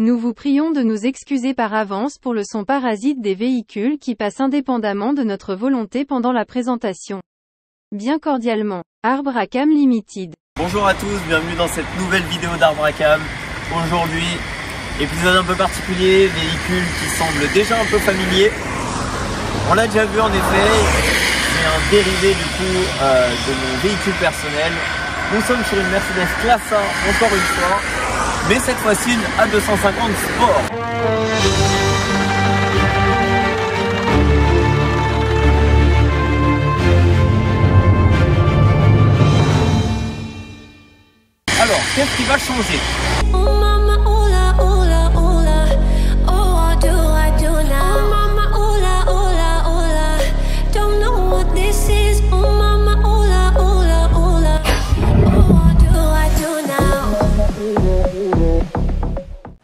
Nous vous prions de nous excuser par avance pour le son parasite des véhicules qui passent indépendamment de notre volonté pendant la présentation. Bien cordialement, Arbracam Limited. Bonjour à tous, bienvenue dans cette nouvelle vidéo d'Arbracam. Aujourd'hui, épisode un peu particulier, véhicule qui semble déjà un peu familier. On l'a déjà vu en effet, c'est un dérivé du coup de mon véhicule personnel. Nous sommes sur une Mercedes Classe A, encore une fois, mais cette fois-ci une A250 Sport. Alors, qu'est-ce qui va changer?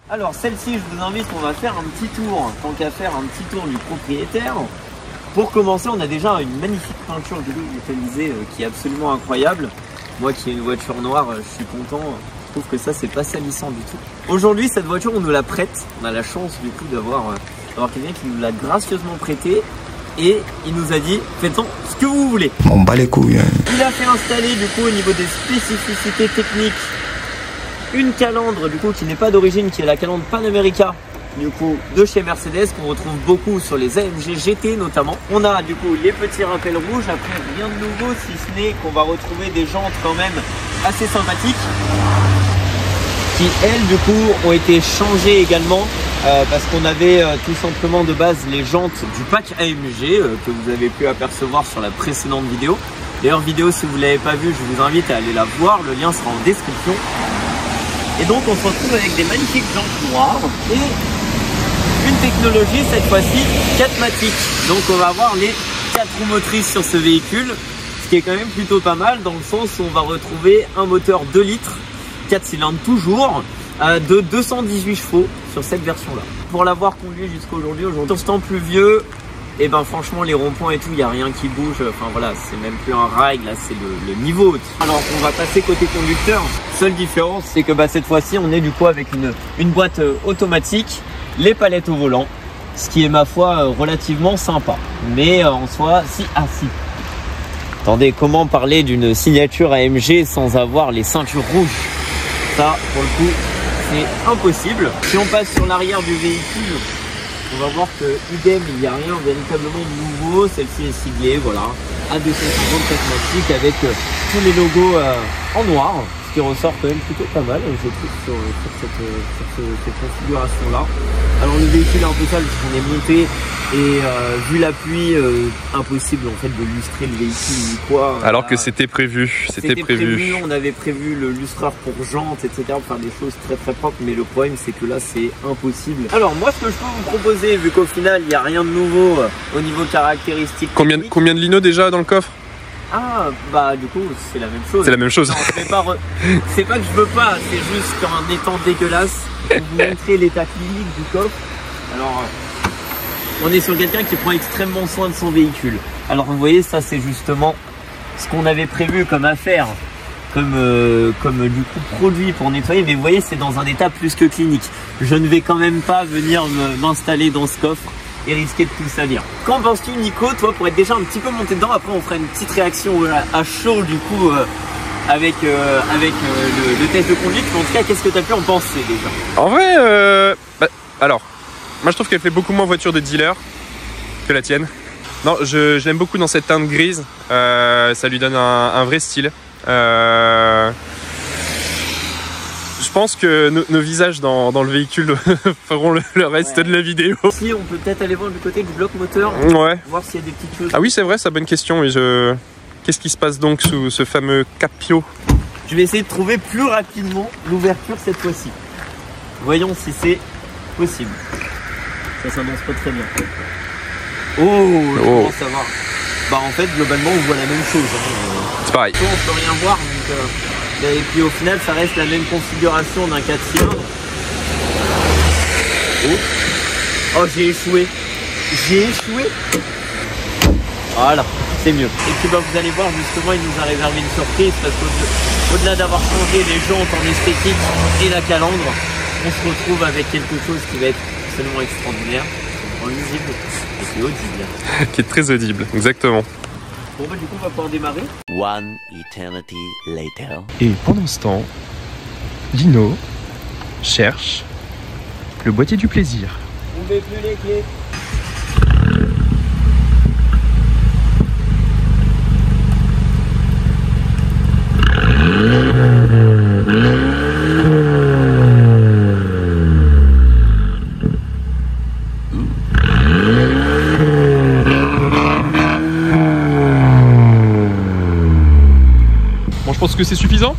Alors celle-ci, je vous invite, on va faire un petit tour, tant qu'à faire un petit tour du propriétaire. Pour commencer, on a déjà une magnifique peinture métallisée qui est absolument incroyable. Moi qui ai une voiture noire, je suis content, je trouve que ça c'est pas salissant du tout. Aujourd'hui cette voiture on nous la prête, on a la chance du coup d'avoir quelqu'un qui nous l'a gracieusement prêtée. Et il nous a dit, faites-en ce que vous voulez. On bat les couilles. Il a fait installer du coup au niveau des spécificités techniques une calandre du coup qui n'est pas d'origine, qui est la calandre Panamérica du coup de chez Mercedes, qu'on retrouve beaucoup sur les AMG GT notamment. On a du coup les petits rappels rouges, après rien de nouveau si ce n'est qu'on va retrouver des jantes quand même assez sympathiques qui elles du coup ont été changées également parce qu'on avait tout simplement de base les jantes du pack AMG que vous avez pu apercevoir sur la précédente vidéo. D'ailleurs vidéo, si vous ne l'avez pas vue, je vous invite à aller la voir, le lien sera en description. Et donc on se retrouve avec des magnifiques jantes noires et une technologie cette fois-ci 4MATIC. Donc on va avoir les 4 roues motrices sur ce véhicule, ce qui est quand même plutôt pas mal dans le sens où on va retrouver un moteur 2 litres, 4 cylindres toujours, de 218 chevaux sur cette version-là. Pour l'avoir conduit jusqu'à aujourd'hui, sur ce temps pluvieux, et ben franchement les ronds-points et tout, il n'y a rien qui bouge, enfin voilà, c'est même plus un rail, là c'est le niveau. Alors on va passer côté conducteur. Seule différence, c'est que cette fois-ci on est du coup avec une boîte automatique, les palettes au volant, ce qui est ma foi relativement sympa. Mais en soi, si. Attendez, comment parler d'une signature AMG sans avoir les ceintures rouges? Ça, pour le coup, c'est impossible. Si on passe sur l'arrière du véhicule, on va voir que idem, il n'y a rien véritablement de nouveau. Celle-ci est siglée, voilà, A250 4MATIC avec tous les logos en noir, ce qui ressort quand même plutôt pas mal, je trouve, sur cette configuration-là. Alors le véhicule est un peu sale parce qu'on est monté et vu la pluie, impossible en fait de lustrer le véhicule ni quoi. Alors que c'était prévu, on avait prévu le lustreur pour jantes, etc. pour faire des choses très très propres, mais le problème c'est que là c'est impossible. Alors moi ce que je peux vous proposer, vu qu'au final il n'y a rien de nouveau au niveau caractéristique. Combien de linos déjà dans le coffre? Ah bah du coup c'est la même chose. C'est la même chose. C'est pas que je veux pas, c'est juste qu'en étant dégueulasse, pour vous montrer l'état clinique du coffre. Alors on est sur quelqu'un qui prend extrêmement soin de son véhicule. Alors vous voyez, ça c'est justement ce qu'on avait prévu comme affaire, comme du coup produit pour nettoyer. Mais vous voyez, c'est dans un état plus que clinique. Je ne vais quand même pas venir m'installer dans ce coffre et risquer de tout salir. Qu'en penses-tu Nico, toi, pour être déjà un petit peu monté dedans? Après on fera une petite réaction à chaud du coup avec le test de conduite. Mais en tout cas, qu'est-ce que tu as pu en penser déjà? En vrai, alors, moi je trouve qu'elle fait beaucoup moins voiture de dealer que la tienne. Non, je l'aime beaucoup dans cette teinte grise, ça lui donne un vrai style. Je pense que nos visages dans le véhicule feront le reste de la vidéo. Si on peut peut-être aller voir du côté du bloc moteur, ouais, voir s'il y a des petites choses. Ah oui, c'est vrai, c'est une bonne question. Mais qu'est-ce qui se passe donc sous ce fameux capio? Je vais essayer de trouver plus rapidement l'ouverture cette fois-ci. Voyons si c'est possible. Ça s'annonce pas très bien. Je commence à voir. Bah en fait globalement on voit la même chose. C'est pareil. On peut rien voir donc, et puis au final ça reste la même configuration d'un 4 cylindres. Oh j'ai échoué. Voilà, c'est mieux. Et puis vous allez voir justement, il nous a réservé une surprise parce qu'au-delà d'avoir changé les jantes en esthétique et la calandre, on se retrouve avec quelque chose qui va être absolument extraordinaire, lisible et qui est audible. Qui est très audible, exactement. Bon bah du coup on va pouvoir démarrer. One eternity later. Et pendant ce temps, Lino cherche le boîtier du plaisir. On met plus les clés. Bon, je pense que c'est suffisant.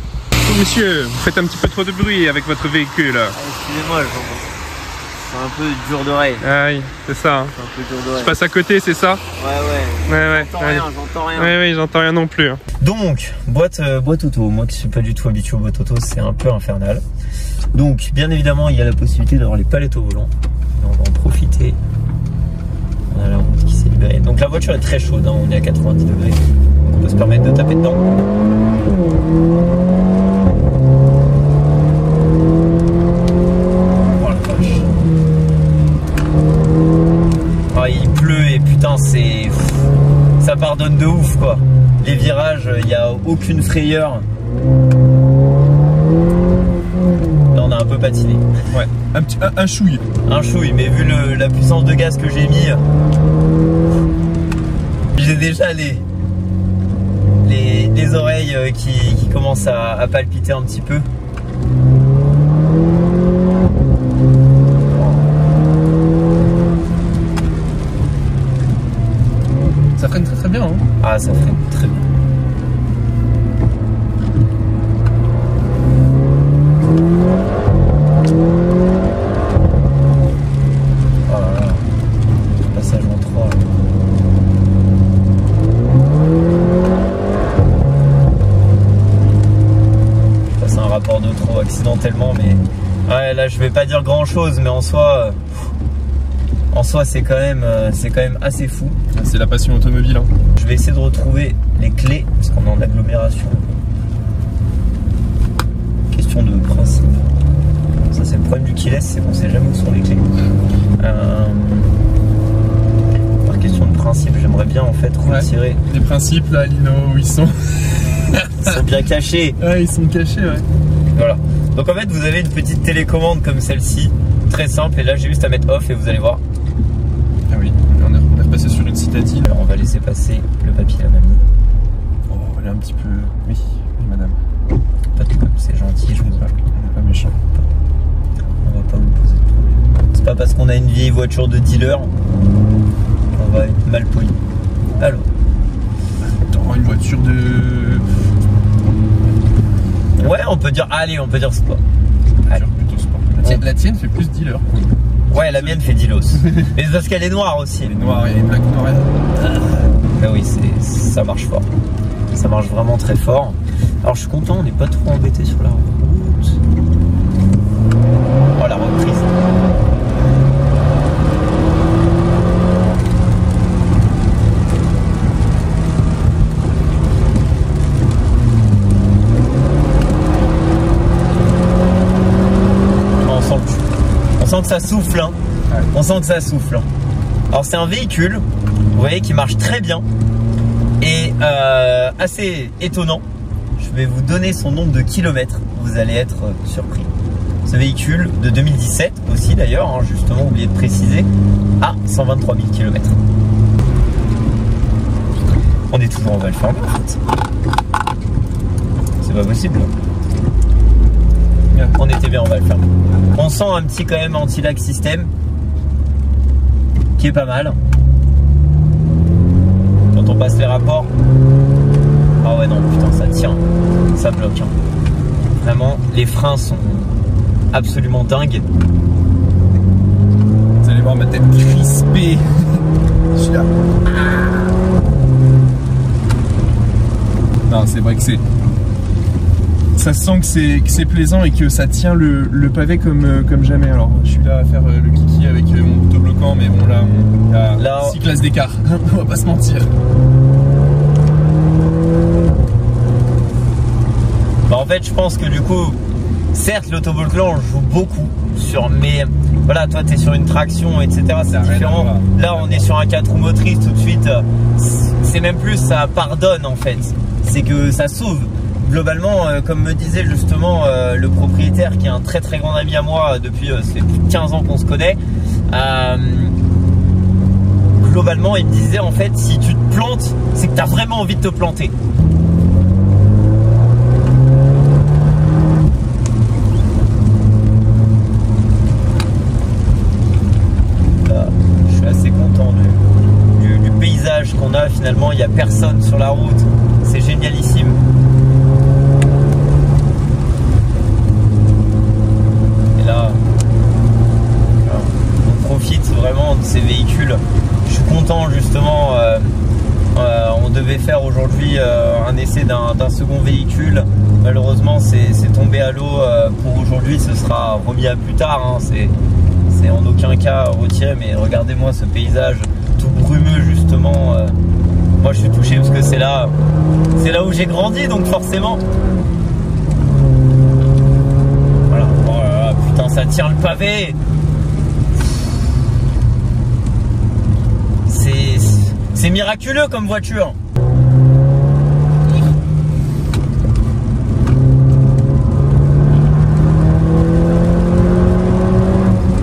Monsieur, vous faites un petit peu trop de bruit avec votre véhicule. Ah, excusez-moi, c'est un peu dur d'oreille. Ah oui, c'est ça. C'est un peu dur d'oreille. Je passe à côté, c'est ça? Ouais. Ouais. J'entends rien. Oui, j'entends rien non plus. Donc, boîte auto. Moi qui suis pas du tout habitué aux boîtes auto, c'est un peu infernal. Donc, bien évidemment, il y a la possibilité d'avoir les palettes au volant. On va en profiter. On a la route qui s'est libérée. Donc la voiture est très chaude, hein. On est à 90 degrés. Donc on peut se permettre de taper dedans. Oh la vache. Oh, il pleut et putain c'est... Ça pardonne de ouf quoi. Les virages, il n'y a aucune frayeur. Là on a un peu patiné. Ouais, un chouille. Un chouille, mais vu la puissance de gaz que j'ai mis, j'ai déjà les oreilles qui commencent à palpiter un petit peu. Ça freine très bien. Hein. Ah, ça freine très bien. Accidentellement, mais ouais, là je vais pas dire grand chose, mais en soi c'est quand même assez fou. C'est la passion automobile. Hein. Je vais essayer de retrouver les clés parce qu'on est en agglomération. Question de principe. Ça c'est le problème du keyless, c'est qu'on sait jamais où sont les clés. Par question de principe, j'aimerais bien en fait retirer. Ouais, les principes là, Lino, où ils sont. Ils sont bien cachés. Ouais, ils sont cachés, ouais. Voilà. Donc en fait vous avez une petite télécommande comme celle-ci, très simple, et là j'ai juste à mettre off et vous allez voir. Ah oui, on est repassé sur une citadine. Alors on va laisser passer le papy à la mamie. Oh, elle est un petit peu... Oui, madame. Pas tout comme, c'est gentil, je vous en prie. On n'est pas méchant. On va pas vous poser de problème. C'est pas parce qu'on a une vieille voiture de dealer qu'on va être mal poli. Alors. Attends, une voiture de... Ouais, on peut dire, allez, on peut dire sport. Allez. Plutôt sport. La tienne fait plus dealer. Ouais, la mienne fait dealos. Mais c'est parce qu'elle est noire aussi. Elle est noire et black noire. Mais oui, ça marche fort. Ça marche vraiment très fort. Alors je suis content, on n'est pas trop embêté sur la route. Oh, la reprise. On sent que ça souffle, hein. Ouais. On sent que ça souffle. Hein. Alors c'est un véhicule, vous voyez, qui marche très bien et assez étonnant. Je vais vous donner son nombre de kilomètres, vous allez être surpris. Ce véhicule de 2017 aussi d'ailleurs, hein, justement oublié de préciser, à 123 000 km. On est toujours en Val-Fermé en fait. C'est pas possible. On était bien en Val-Fermé. On sent un petit quand même anti-lag système qui est pas mal. Quand on passe les rapports. Ah ouais non putain ça tient. Ça bloque. Hein. Vraiment les freins sont absolument dingues. Vous allez voir ma tête crispée. Je suis là. Non c'est vrai que c'est... Ça sent que c'est plaisant et que ça tient le pavé comme jamais. Alors je suis là à faire le kiki avec mon couteau bloquant, mais bon là il y a 6 classes d'écart, on va pas se mentir. Bah en fait je pense que du coup certes l'autovoltant joue beaucoup mais voilà, toi tu es sur une traction, etc. C'est différent. Là on est sur un 4 roues motrices tout de suite. C'est même plus, ça pardonne en fait. C'est que ça sauve. Globalement, comme me disait justement le propriétaire, qui est un très très grand ami à moi depuis c'est plus de 15 ans qu'on se connaît, globalement il me disait en fait, si tu te plantes, c'est que tu as vraiment envie de te planter. Là, je suis assez content du paysage qu'on a. Finalement, il n'y a personne sur la route, c'est génialissime. Vraiment de ces véhicules. Je suis content justement, on devait faire aujourd'hui un essai d'un second véhicule. Malheureusement c'est tombé à l'eau pour aujourd'hui, ce sera remis à plus tard, hein. C'est en aucun cas retiré, mais regardez-moi ce paysage tout brumeux justement. Moi je suis touché parce que c'est là où j'ai grandi, donc forcément voilà. Oh, putain, ça tient le pavé. C'est miraculeux comme voiture.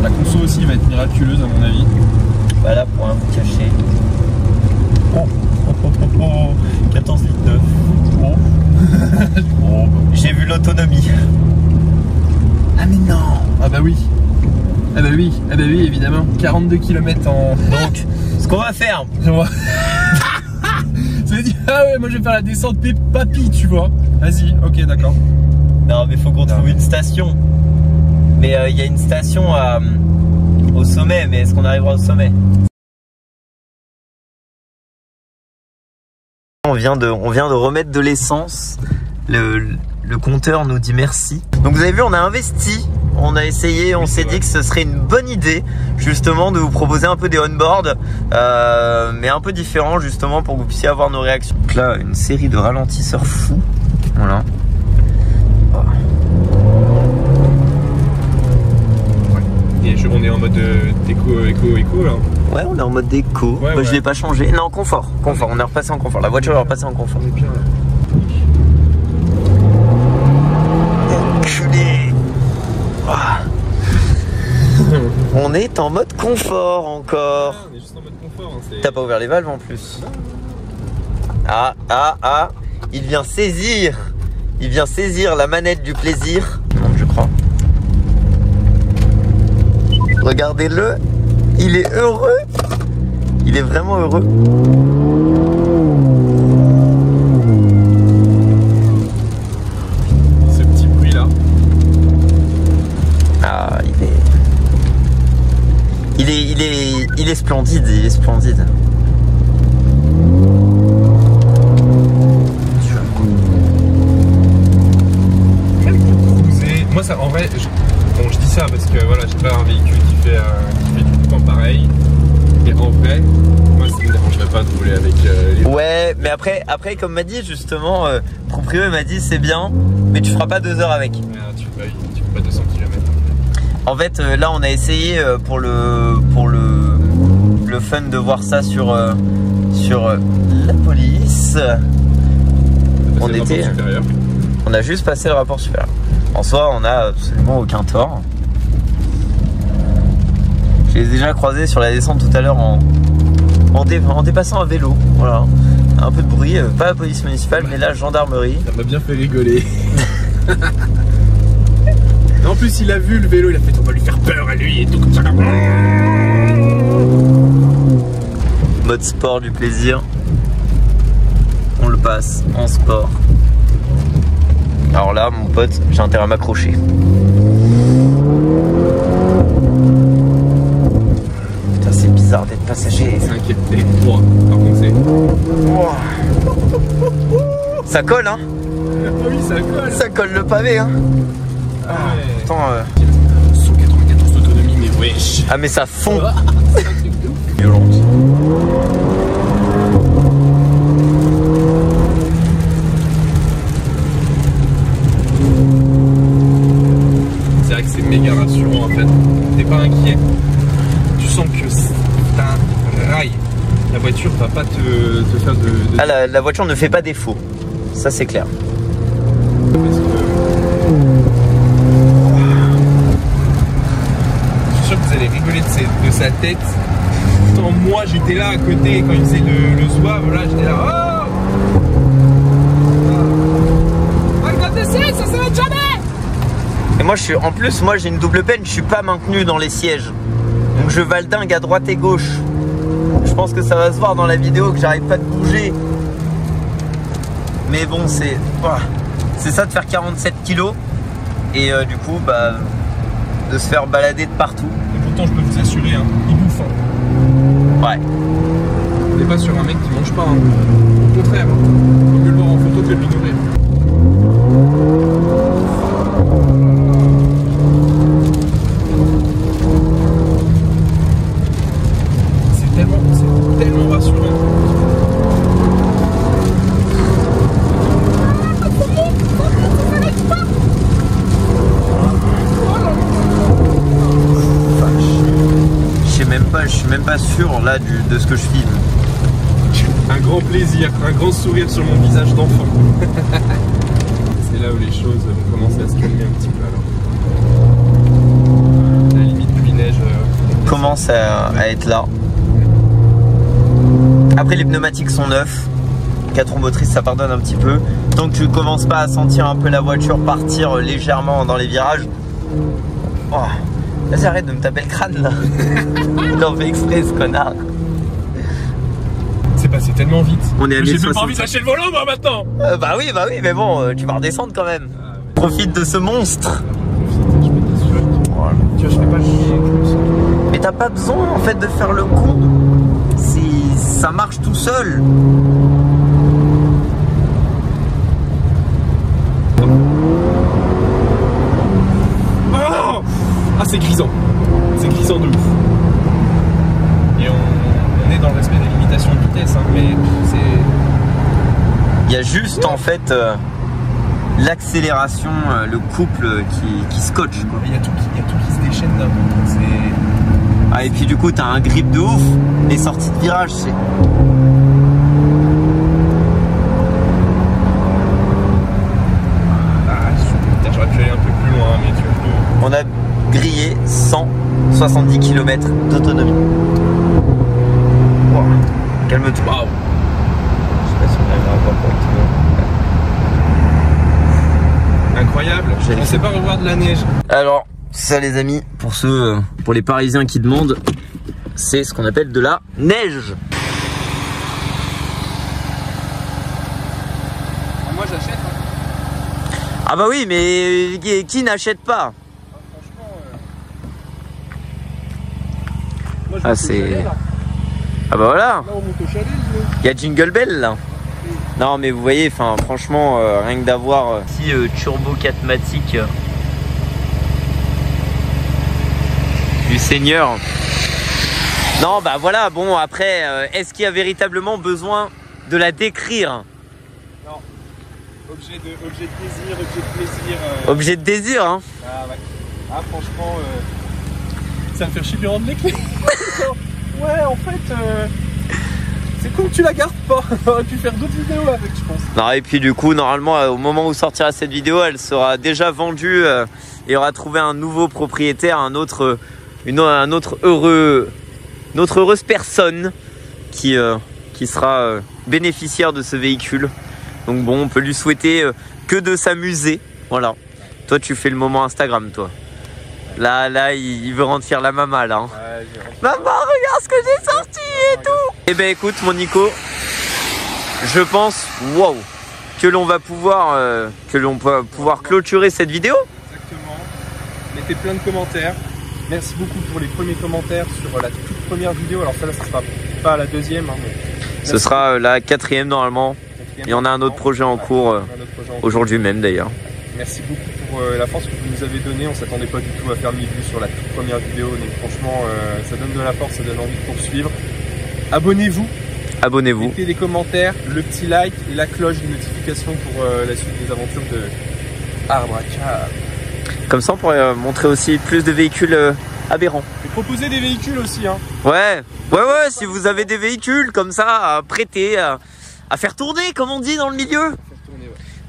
La conso aussi va être miraculeuse à mon avis. Voilà, pour un vous cacher. 14 litres 9. Oh. J'ai vu l'autonomie. Ah mais non. Ah bah oui. Ah bah oui, évidemment. 42 km en... Donc, ce qu'on va faire... Ça veut dire, ah ouais, moi je vais faire la descente papy, tu vois. Vas-y, ok, d'accord. Non, mais faut qu'on trouve une station. Mais il y a une station au sommet, mais est-ce qu'on arrivera au sommet? On vient de remettre de l'essence. Le compteur nous dit merci. Donc vous avez vu, on a investi. On a essayé, on s'est dit que ce serait une bonne idée justement de vous proposer un peu des on-board, mais un peu différents justement pour que vous puissiez avoir nos réactions. Donc là, une série de ralentisseurs fous. Voilà. Oh. Ouais. Et on est en mode éco là. Ouais, on est en mode déco. Ouais, bah, je l'ai pas changé. Non, confort. On est repassé en confort. La voiture est repassée en confort. On est bien là. On est en mode confort encore. Ah, on est juste en mode confort. Hein, t'as pas ouvert les valves en plus. Ah. Il vient saisir la manette du plaisir. Non, je crois. Regardez-le. Il est heureux. Il est vraiment heureux. Ce petit bruit là. Ah, il est splendide, Moi ça, en vrai, je dis ça parce que voilà, j'ai pas un véhicule qui fait du temps pareil. Et en vrai, moi ça me dérangerait pas de rouler avec les... Ouais, mais après comme m'a dit justement, Proprio m'a dit c'est bien, mais tu feras pas 2 heures avec. Tu fais pas 200 km. En fait, là on a essayé pour le fun de voir ça sur la police. On a juste passé le rapport supérieur. En soi, on a absolument aucun tort. Je les ai déjà croisés sur la descente tout à l'heure en dépassant à vélo. Voilà, un peu de bruit, pas la police municipale, mais la gendarmerie. Ça m'a bien fait rigoler. En plus, il a vu le vélo, il a fait on va lui faire peur à lui et tout comme ça. Mode sport du plaisir. On le passe en sport. Alors là, mon pote, j'ai intérêt à m'accrocher. Putain, c'est bizarre d'être passager. C'est inquiété. Moi, par contre, c'est. Ça colle, hein? Oui, ça colle. Ça colle le pavé, hein? Ah ouais. Attends, 194 d'autonomie, mais wesh. Ah, mais ça fond. Violente. mais tu sens que c'est un rail. La voiture va pas te faire de... Ah, la voiture ne fait pas défaut. Ça, c'est clair. Parce que... Je suis sûr que vous allez rigoler de sa tête. Pourtant, moi, j'étais là à côté quand il faisait le zouave. Là, j'étais là. Oh, ça s'arrête jamais. Et moi, en plus, moi, j'ai une double peine. Je suis pas maintenu dans les sièges. Donc, je valdingue à droite et gauche. Je pense que ça va se voir dans la vidéo que j'arrête pas de bouger. Mais bon, c'est ça de faire 47 kilos. Et du coup, bah, de se faire balader de partout. Et pourtant, je peux vous assurer, hein, il bouffe. Hein. Ouais. On n'est pas sur un mec qui mange pas. Hein. Au contraire, vaut mieux le voir en photo que de l'ignorer. C'est tellement rassurant. Je suis même pas sûr là de ce que je filme. Un grand plaisir, un grand sourire sur mon visage d'enfant. C'est là où les choses vont commencer à se calmer un petit peu alors. La limite pluie-neige commence à être là. Après les pneumatiques sont neufs. 4 roues motrices ça pardonne un petit peu. Tant que tu commences pas à sentir un peu la voiture partir légèrement dans les virages. Oh. Vas-y, arrête de me taper le crâne là. T'en fais exprès ce connard. C'est passé tellement vite. On est à 1060. J'ai même pas envie de lâcher le volant moi maintenant. Bah oui, mais bon, tu vas redescendre quand même. Ah, ouais. Profite de ce monstre. Voilà. Tu vois, je fais pas le chier comme ça. Mais t'as pas besoin en fait de faire le con. Ça marche tout seul. Ah, c'est grisant. C'est grisant de ouf. Et on est dans le respect des limitations de vitesse, hein, mais c'est... Il y a juste en fait l'accélération, le couple qui scotche. Il y a tout qui se déchaîne d'un coup. Ah, et puis du coup, t'as un grip de ouf. Les sorties de virage, c'est... J'aurais pu aller un peu plus loin, mais tu vois. On a grillé 170 km d'autonomie. Wow. Calme-toi. Waouh. Je sais pas si on arrivera à voir correctement. Incroyable. On sait pas revoir de la neige. Alors, ça les amis, pour les Parisiens qui demandent, c'est ce qu'on appelle de la neige. Moi j'achète. Hein. Ah bah oui, mais qui n'achète pas? Ah c'est... Ah bah voilà. Il y a Jingle Bell là. Non mais vous voyez, enfin franchement, rien que d'avoir petit turbo 4matic du Seigneur. Non bah voilà, bon après, est-ce qu'il y a véritablement besoin de la décrire? Non. Objet de plaisir. Objet de désir, hein. Ah ouais. Ah franchement, ça me fait chier de lui rendre les clés. Ouais, en fait, c'est cool que tu la gardes pas. On aurait pu faire d'autres vidéos avec, je pense. Non, et puis du coup, normalement, au moment où sortira cette vidéo, elle sera déjà vendue et aura trouvé un nouveau propriétaire, une autre heureuse personne qui sera bénéficiaire de ce véhicule. Donc bon, on peut lui souhaiter que de s'amuser. Voilà. Toi, tu fais le moment Instagram, toi. Là, il veut rendre fier la maman, là. Hein. Ouais, maman, regarde ce que j'ai sorti et tout. Eh ben, écoute, mon Nico, je pense, wow, que l'on va pouvoir clôturer cette vidéo. Exactement. Mettez plein de commentaires. Merci beaucoup pour les premiers commentaires sur la toute première vidéo. Alors ça, là, ce sera pas la deuxième. Hein, mais... Ce sera la 4e normalement. Il y en a un autre projet en cours aujourd'hui même d'ailleurs. Merci beaucoup pour la force que vous nous avez donnée. On ne s'attendait pas du tout à faire 1000 vues sur la toute première vidéo. Donc franchement, ça donne de la force, ça donne envie de poursuivre. Abonnez-vous. Abonnez-vous. Mettez des commentaires, le petit like et la cloche de notification pour la suite des aventures de Arbre à Cap. Comme ça, on pourrait montrer aussi plus de véhicules aberrant. Et proposer des véhicules aussi, hein. Ouais, si vous avez des véhicules comme ça à prêter, à faire tourner, comme on dit dans le milieu,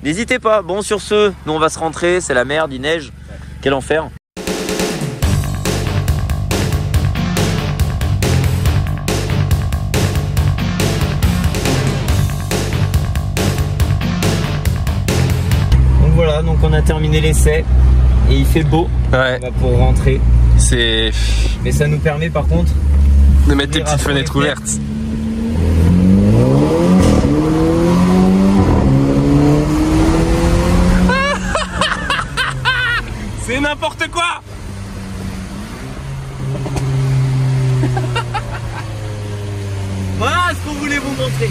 n'hésitez pas. Bon, sur ce, nous on va se rentrer, c'est la merde, il neige, quel enfer. Donc voilà, donc on a terminé l'essai et il fait beau. Ouais. On va pour rentrer. C'est... Mais ça nous permet par contre de mettre les petites fenêtres ouvertes. C'est n'importe quoi. Voilà ce qu'on voulait vous montrer.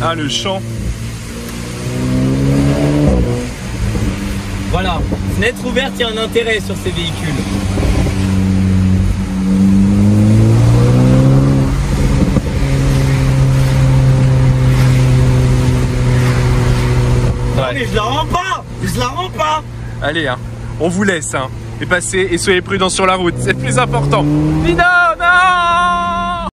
Ah, le champ. Voilà, fenêtre ouverte, il y a un intérêt sur ces véhicules. Ouais. Non mais je la rends pas. Je la rends pas. Allez, hein, on vous laisse, hein. Et passez et soyez prudents sur la route, c'est le plus important. Vino, non!